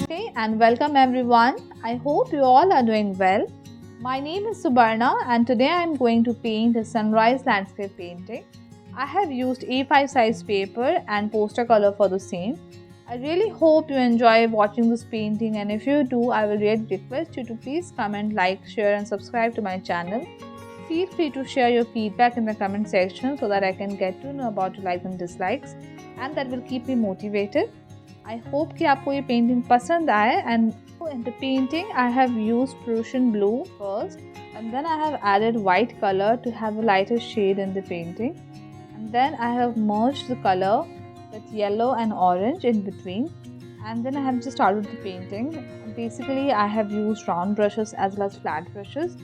Namaste and welcome everyone. I hope you all are doing well. My name is Subarna and today I am going to paint a sunrise landscape painting. I have used A5 size paper and poster color for the same. I really hope you enjoy watching this painting, and if you do, I will really request you to please comment, like, share and subscribe to my channel. Feel free to share your feedback in the comment section so that I can get to know about your likes and dislikes, and that will keep me motivated. I hope कि आपको ये painting पसंद आए. And in the painting I have used Prussian blue first, and then I have added white color to have a lighter shade in the painting, and then I have merged the color with yellow and orange in between, and then I have just started the painting. Basically I have used round brushes as well as flat brushes,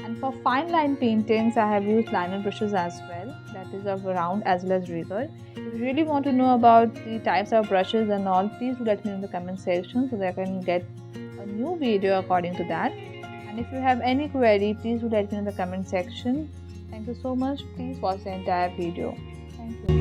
and for fine line paintings I have used liner brushes as well, that is of round as well as rigger. If you really want to know about the types of brushes and all, please do let me know in the comment section so that I can get a new video according to that. And if you have any query, please do let me know in the comment section. Thank you so much. Please watch the entire video. Thank you.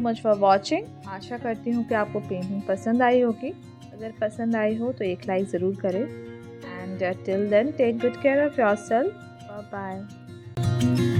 Much for watching. आशा करती हूँ कि आपको painting पसंद आई होगी. अगर पसंद आई हो तो एक लाइक ज़रूर करें. And till then take good care of yourself. Bye bye.